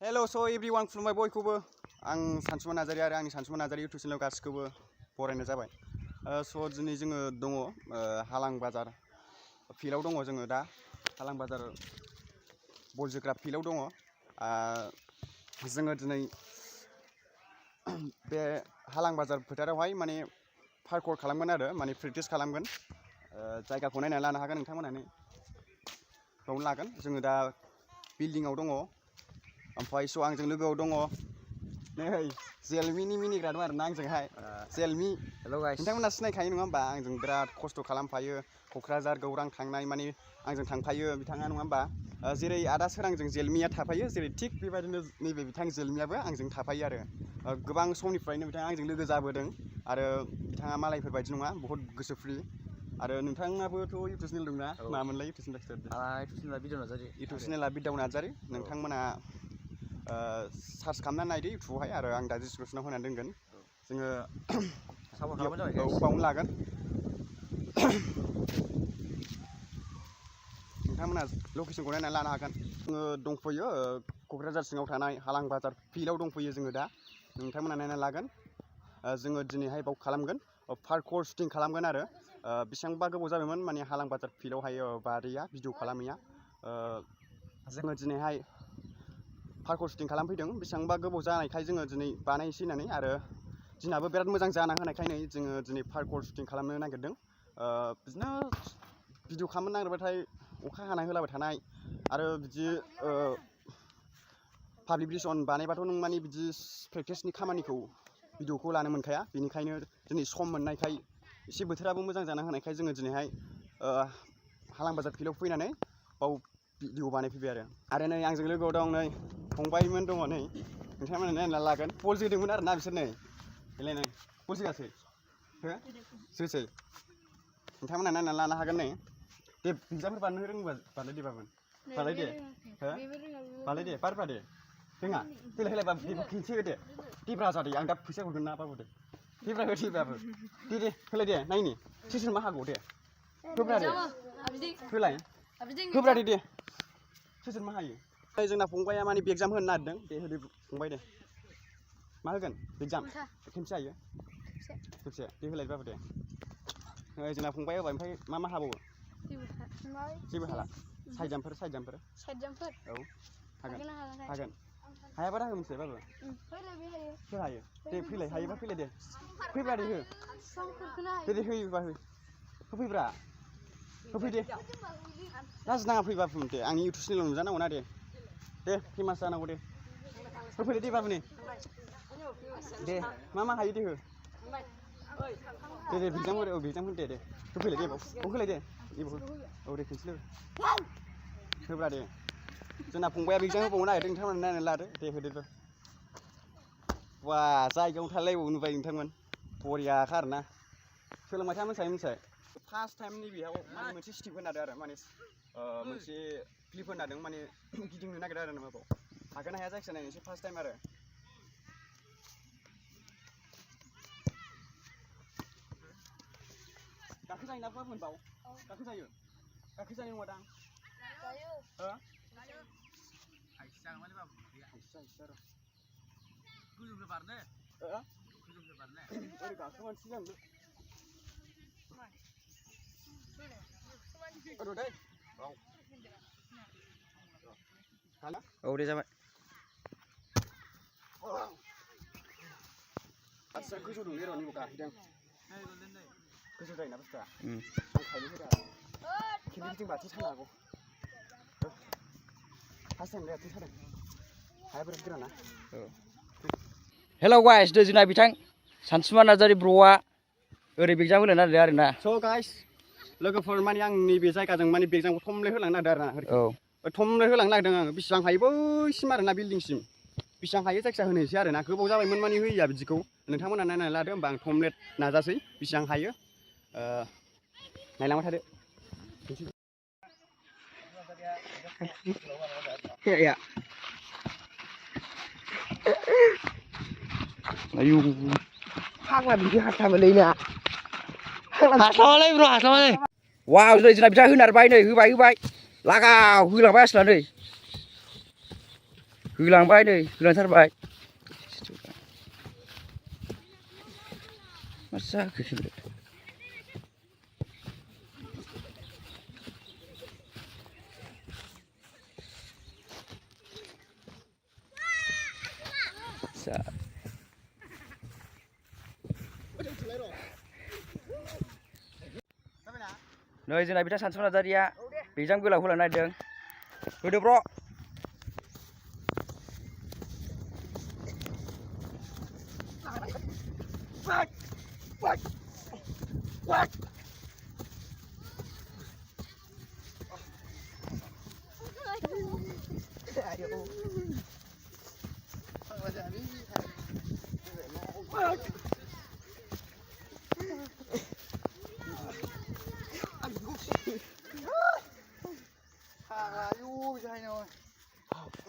Hello, so everyone खुलुमबाय बयखौबो आं सानसुमा नार्जारि आरो आंनि सानसुमा नार्जारि इउटुब चेनेलाव गासिखौबो बरायनाय जाबाय। स' दिनै जोङो दङ हालां बाजार फिल्डआव दङ जोङो दा हालां बाजार बल जोग्रा फिल्डआव दङ। जोङो दिनै बे हालां बाजार फोथारावहाय माने पार्कआउट खालामगोन आरो माने प्रेक्टिस खालामगोन। जायगाखौ नायनानै लानो हागोन नोंथांमोनहा बावनो लागोन। जोङो दा बिल्डिंआव दङ। ओमफ्राय स' आंजों लोगोआव दङ नै जेलमिनि मिनिग्रा दं आरोना आंजोंहाय जेलमि। हेल' गाइस, नोंथांमोना सिनायखायो नङा होमबा? आंजों बिराद खस्थ' खालामफायो क'क्राझार गौरां थांनाय माने आंजों थांफायो बिथाङा नङा होमबा? जेरै आदा सोरांजों जेलमिया थाफायो जेरै थिग बेबायदिनो नैबे बिथां जेलमियाबो आंजों थाफायो आरो गोबां समनिफ्रायनो बिथाङा आंजों लोगो जाबोदों आरो बिथाङा मालायफोर बायदि नङा बहुत गोसो फ्रि। आरो नोंथाङाबोथ' इउटुब चेनेल दंना? मामोनलाय इउटुब चेनेला खिथादो। इउटुब चेनेला बिदाव नार्जारि। नोंथांमोना सार्च खालामनानै नायदो इउटुबावहाय आरो आं दा डिसक्रिपसनाव होनानै दोनगोन। जोङो बावनो लागोन। नोंथांमोना लकेसनखौ नायनानै लानो हागोन। जोङो दंफैयो क'क्राझार सिङाव थानाय हालां बाजार फिल्डआव दंफैयो जोङो दा। नोंथांमोना नायनानै लागोन। जोङो दिनैहाय बाव खालामगोन पार्कआउट शुटिं खालामगोन आरो बेसेबांबा गोबाव जाबायमोन माने हालां बाजार फिल्डआवहाय बारैया भिडिअ खालामैया। जोङो दिनैहाय पार्कआउट शुटिं खालामफैदों बेसेबांबा गोबाव जानायखाय जोङो दिनै बानायनोसै होननानै आरो दिनाबो बिराद मोजां जाना होनायखायनो जोङो दिनै पार्कआउट शुटिं खालामनो नागिरदों। बिदिनो भिडिअ खालामनो नागिरबाथाय अखा हानाय होलाबाय थानाय आरो बिदि पाब्लिकेसन बानायबाथ' नों माने बिदि प्रेक्टिसनि खामानिखौ भिडिअखौ लानो मोनखाया। बेनिखायनो दिनै सम मोननायखाय एसे बोथोराबो मोजां जाना होनायखाय जोङो दिनैहाय हालां बाजार फिल्डआव फैनानै बाव भिडिअ बानायफैबाय आरो नै आंजों लोगोआव दं नै फंबायमोन दङ नै नोंथांमोना नायनानै लागोन। बल जोदोंमोन आरो ना बिसोर नै गेलेनाय बल जोआसै हो जोसै नोंथांमोना नायनानै लानो हागोन। नै दे बिजाबफोर बानायनो रोङोबा बानाय दे बाबुन बानाय दे हो बानाय दे बारबा दे रोङा देलाय होलाय बाबु दे खिन्थि हो दे देब्रा जादे आं दा फैसा हरगोन ना बाबु दे देब्रा हो देब्राबो दे होलाय दे नायनि सोर मा हागौ दे होब्रा दे होलाय होब्रा दे सोर मा हायो। जोंना फंबाया माने एगजाम होनो नागिरदों दे होदो फंबाय दे मा होगोन एगजाम खेमसे हायो खेबसे दे होलाय बाबु दे। जोंना फंबाय होबाय ओमफ्राय मा हाबावो जेबो हाला साइड जाम्पफोर औ हागोन हायाबा दा हो मोनसे बाबु सोर हायो दे फैलाय हायोबा फैलाय दे फैब्रा दे हो दे होयोबा होफैब्रा होफै दे लाजि नाङा फैबा दे आंनि इउटुब चेनेलाव नुजानांगौ ना दे फेमास जानांगौ दे होफैदो दे बाबुनि दे मा हायो दे हो दे बिजाम हो बिजाम हो दे होफैलाय दे बाव होलाय दे औ दे खिन्थिल होब्रा दे जोंना फंबाया बिजाम होबावनो नागिरदों नोंथांमोना नायनानै लादो दे होदो बा जायगायावनो थालायबावो नुबाय नोंथांमोन बरियाखा आरोना सोलोंबाय था मोसायै फार्स्ट टाइम नैबेयाव माने मोनसे स्टेप होनादों आरो माने मोनसे क्लिप होनादों माने गिदिंनो नागिरदों आरो माबाव हागोन ना हाया जायखिजाया नायनोसै फार्स्ट टाइम आरो गाखोजायोना बाबुन बाव गाखोजायो गाखोजानाय नङा दां हो हाइस जागोन माने बाबु हाइस आरो गोजौनिफ्राय बारनो ओरै गाखोमानोसै जानो दै औ दे जाबाय आदसा गोजौ दं र' नैबाव गाखोदों गोजौ जायोना बुस्थुआ आं खायनो होदों खेबनै गिदिंबाथाय सानो हागौ फार्स्ट टाइम आथिं सादों हाया बिराद गोराना। हेल' गाइस, जोंना बिथां सानसुमा नार्जारि ब्र'आ ओरै बेगजाम होनो नागिरदों आरोना। स' गाइस लोगोफोर माने आं नैबे जायगाजों माने बेगजामखौ थमले होलांनो नागिरदों आरोना थमले होलांनो नागिरदों आङो बेसेबां हायो बैसिम आरोना बिल्डिंसिम बेसेबां हायो जायखिया होनोसै आरोना गोबाव जाबायमोन माने होयैया बिदिखौ नोंथांमोना नायनानै लादो होमबा आं थमले नाजासै बेसेबां हायो नायलांबाय थादो। आयु फाग्ला बिदि हास्लाबोलैना हास्लाबालै ब्र' हास्लाबालै वाव नै जोंना बिथाङा होनारबाय नै होबाय लागाव होलांबाय आसोला नै Gelang deh, gelang terbaik. Masa kecil. Nơi dưới này bị sản xuất ra đi ạ. Bị răng là này đường. Rồi được bro.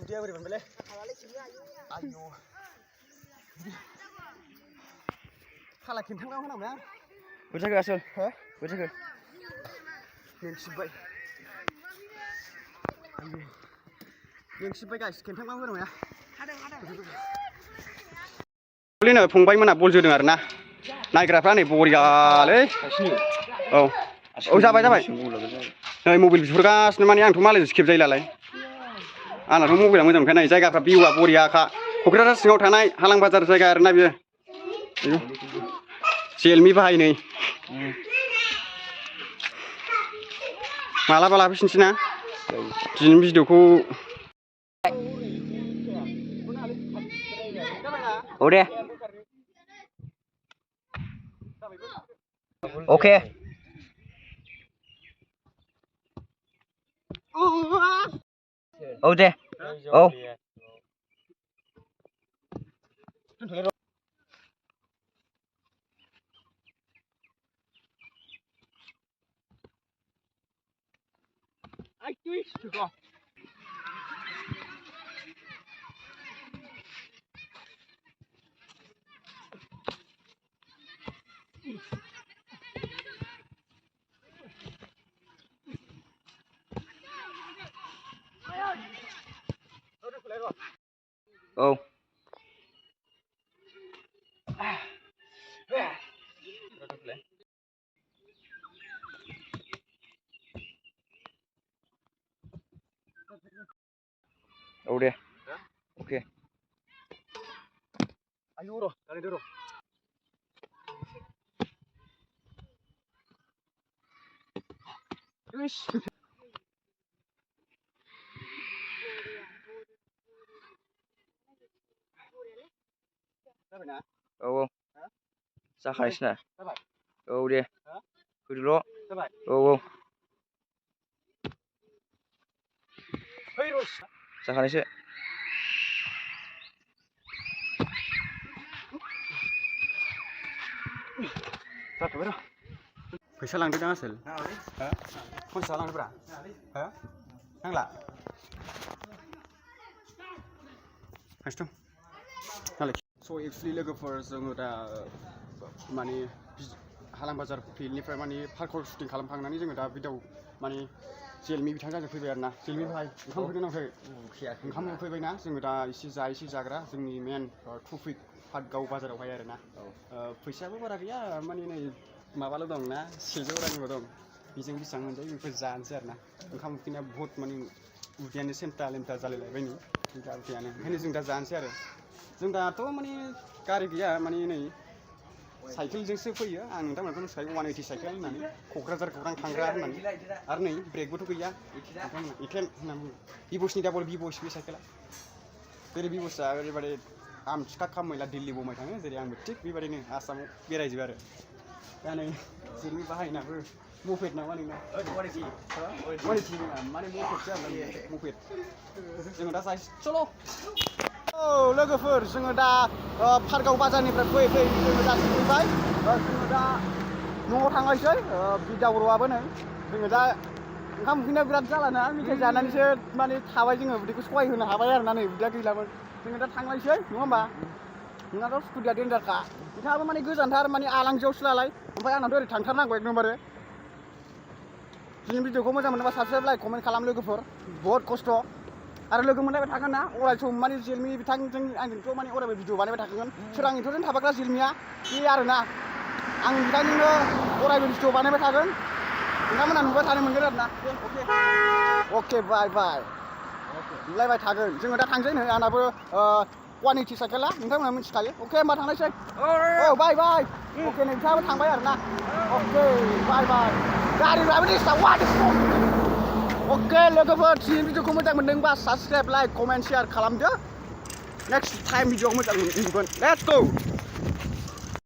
Dia beri balik. Ayo. Kalah kentang kau mana mana? Betul ke Asul? Hah? Betul ke? Yang sibai. Ayo. Yang sibai guys, kentang kau mana mana? Boleh फंबाय मोना बल जोदों आरोना नायग्राफ्रा नै बरियालै औ जाबाय नै mobile बिहरगासिनो माने आंथ' मालायजोंसो खेबजायोलाय आंनाथ' मबाइला मोजांखाय नाय जायगाफ्रा भिउआ बरियाखा क'क्राझार सिङाव थानाय हालां बाजार जायगा आरोना बियो जेलमि बाहाय नै मालाबा लाफैफिनसै ना दिनै भिडिअखौ Udah. Oke. Udah. Oh. Oh. Udah. Oke. Ayo bro, kali dulu. Wis. Oh. Sakhaisna. Sabar. Oh dia. Dulu. Sabar. Oh. Hei Ros. Sakhaisna. Satu bro. Fैसा लांदो दां आसोल हो खनसा लांदोब्रा हो नांला फार्स्ट नालाय स' एक्चुअलि लोगोफोर जोङो दा माने हालां बाजार फिल्डनिफ्राय माने पार्कआव शुटिं खालामखांनानै जोङो दा भिडिअ माने जेलमि बिथांजों फैबाय आरोना जेलमि भाई ओंखाम फैदों ना फैयाखै ओंखाम फैबायना जोङो दा एसे जाग्रा जोंनि मेन ट्रफिक पार्कआव बाजारावहाय आरोना फैसायाबो बारा गैया माने नै माबाल' दं ना 100 रांल' दं बेजों बेसेबां मोनजायो बेखौ जानोसै आरोना ओंखाम उखैनाया बहुत माने उदैयानो सेमटा लेमटा जालायलायबाय नै दा उदैयानो ओंखायनो जों दा जानोसै आरो जों दाथ' माने गारि गैया माने नै साइकेलजोंसो फैयो आं नोंथांमोनखौ मिथिखायो 180 साइकेल होननानै क'क्राझार गौरां थांग्रा होननानै आरो नै ब्रेकबोथ' गैया एटेन होनना बुङो भिभ'सनि डाबल भिभ'स बे साइकेला जेरै भिभ'सआ ओरैबायदि आमथिखा खामैला दिल्ली बम्बाइ थाङो जेरै आंबो थिग बेबायदिनो आसामाव बेरायजोबो आरो दा नै जेलमि बाहायनाबो मपेड नामा नोंना वानिटि माने मपेडसो आरोना मपेड जोङो दा चलो औ लोगोफोर जोङो दा पार्कआव बाजारनिफ्राय फैयै जोङो दा सफैबाय जोङो दा न'आव थांनायसै बिदाबर'आबो नै जोङो दा ओंखाम उखैनाया बिराद जालाना मेथाइ जानानैसो माने थाबाय जोङो उदैखौ सहाय होनो हाबाय आरोना नै उदैया गैलामोन जोङो दा थांनायसै नङा होमबा नोंनाथ' स्कुटिया डेन्जारखा नोंथाङाबो माने गोजानथार माने आलांजियावसो लालाय ओमफ्राय आंनाथ' ओरै थांथारनांगौ एकदमबारे दिनै भिडिअखौ मोजां मोनोबा साबस्क्राइब लाइक कमेन्ट खालाम लोगोफोर बहुत खस्थ' आरो लोगो मोनलायबाय थागोन ना अराय सम माने जेलमि बिथांजों आंजोंथ' माने अरायबो भिडिअ बानायबाय थागोन सोरांनिथ' थाबाग्रा जेलमिया बे आरोना आं बिथांजोंनो अरायबो भिडिअ बानायबाय थागोन नोंथांमोना नुबाय थानो मोनगोन आरोना अके बाय बाय नुलायबाय थागोन जोङो दा थांसै नै आंनाबो क्वालिटि साइकेला नोंथांमोना मिथिखायो अके होमबा थांनायसै औ बाय बाय अके नोंथाङाबो थांबाय आरोना अके बाय बाय गारिफ्राबो डिस्टार्ब अके लोगोफोर दिनैनि भिडिअखौ मोजां मोनदोंबा साबस्क्राइब लाइक कमेन्ट शेयार खालामदो नेक्स्ट टाइम भिडिअआव मोजां नुगोन लेट्स गो